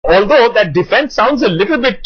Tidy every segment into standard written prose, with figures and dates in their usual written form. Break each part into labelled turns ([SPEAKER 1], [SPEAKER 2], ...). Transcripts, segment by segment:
[SPEAKER 1] Although that defense sounds a little bit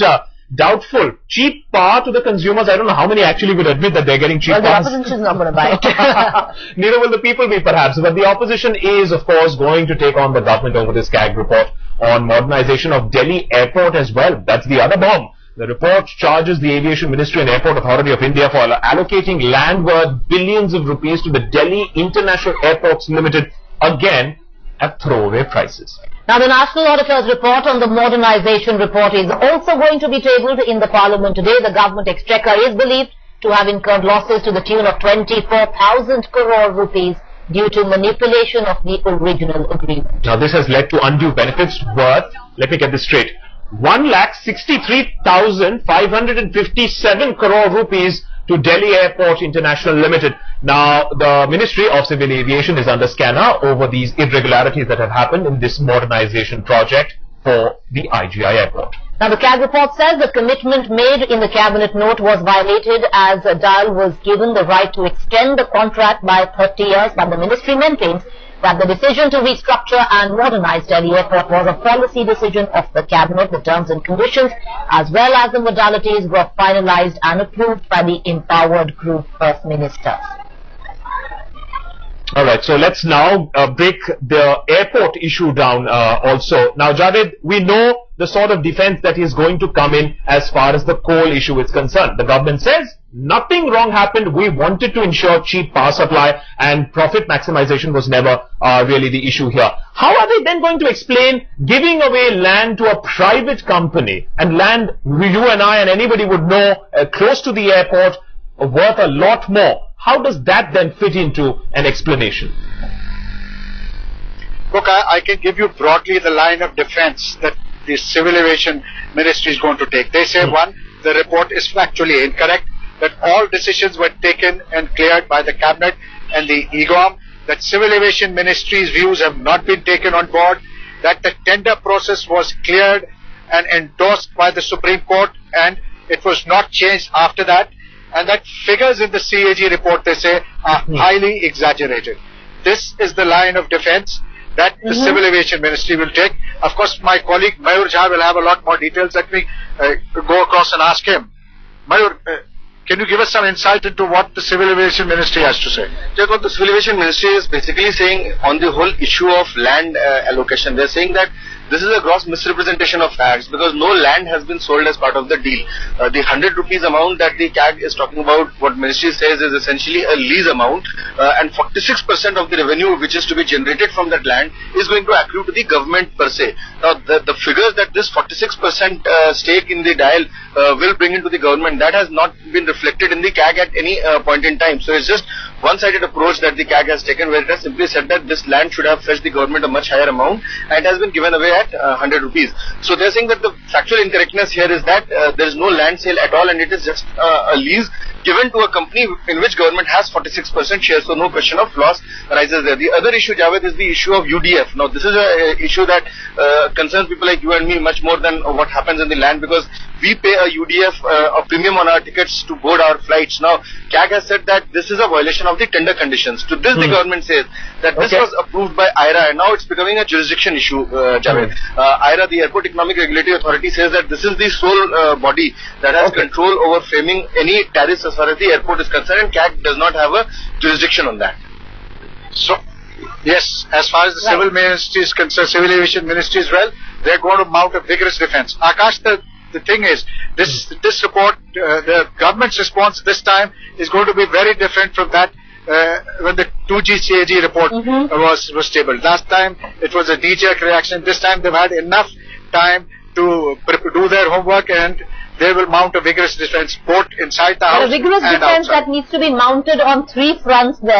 [SPEAKER 1] doubtful. Cheap power to the consumers. I don't know how many actually would admit that they're getting cheap power.
[SPEAKER 2] Well, the opposition is not going to buy it.
[SPEAKER 1] Neither will the people be, perhaps. But the opposition is, of course, going to take on the government over this CAG report on modernization of Delhi Airport as well. That's the other bomb. The report charges the Aviation Ministry and Airport Authority of India for allocating land worth billions of rupees to the Delhi International Airports Limited, again at throwaway prices.
[SPEAKER 2] Now, the National Auditor's report on the modernization report is also going to be tabled in the Parliament today. The government exchequer is believed to have incurred losses to the tune of 24,000 crore rupees due to manipulation of the original agreement.
[SPEAKER 1] Now, this has led to undue benefits worth, let me get this straight, 1,63,557 crore rupees to Delhi Airport International Limited. Now, the Ministry of Civil Aviation is under scanner over these irregularities that have happened in this modernization project for the IGI airport.
[SPEAKER 2] Now, the CAG report says the commitment made in the cabinet note was violated as DIAL was given the right to extend the contract by 30 years, but the ministry maintains that the decision to restructure and modernize Delhi Airport was a policy decision of the cabinet. The terms and conditions as well as the modalities were finalized and approved by the empowered group of ministers.
[SPEAKER 1] Alright, so let's now break the airport issue down also. Now, Javed, we know the sort of defense that is going to come in as far as the coal issue is concerned. The government says nothing wrong happened. We wanted to ensure cheap power supply and profit maximization was never really the issue here. How are they then going to explain giving away land to a private company, and land you and I and anybody would know close to the airport worth a lot more? How does that then fit into an explanation?
[SPEAKER 3] Look, I can give you broadly the line of defense that the Civil Aviation Ministry is going to take. They say, one, the report is factually incorrect, that all decisions were taken and cleared by the Cabinet and the EGOM, that Civil Aviation Ministry's views have not been taken on board, that the tender process was cleared and endorsed by the Supreme Court and it was not changed after that, and that figures in the CAG report, they say, are highly exaggerated. This is the line of defense that the Civil Aviation Ministry will take. Of course, my colleague Mayur Jha will have a lot more details. Let me go across and ask him. Mayur, can you give us some insight into what the Civil Aviation Ministry has to say?
[SPEAKER 4] What the Civil Aviation Ministry is basically saying on the whole issue of land allocation, they're saying that this is a gross misrepresentation of facts because no land has been sold as part of the deal. The 100 rupees amount that the CAG is talking about, what Ministry says is essentially a lease amount, and 46% of the revenue which is to be generated from that land is going to accrue to the government per se. Now, the figures that this 46% stake in the DIAL will bring into the government, that has not been reflected in the CAG at any point in time. So it's just one-sided approach that the CAG has taken, where it has simply said that this land should have fetched the government a much higher amount and has been given away at 100 rupees. So they're saying that the factual incorrectness here is that there is no land sale at all and it is just a lease given to a company in which government has 46% share, so no question of loss arises there. The other issue, Javed, is the issue of UDF. Now, this is an issue that concerns people like you and me much more than what happens in the land, because we pay a UDF, a premium on our tickets to board our flights. Now, CAG has said that this is a violation of the tender conditions. To this, the government says that this was approved by IRA and now it's becoming a jurisdiction issue, Javed. IRA, the Airport Economic Regulatory Authority, says that this is the sole body that has control over framing any tariffs as far as the airport is concerned, and CAG does not have a jurisdiction on that.
[SPEAKER 3] So, yes, as far as the Civil Ministry is concerned, Civil Aviation Ministry as well, they're going to mount a vigorous defense. Akash, the thing is, this report, the government's response this time is going to be very different from that when the 2G CAG report was tabled. Last time it was a knee-jerk reaction. This time they've had enough time to do their homework and they will mount a vigorous defense both inside the house and outside.
[SPEAKER 2] A vigorous defense that needs to be mounted on three fronts there.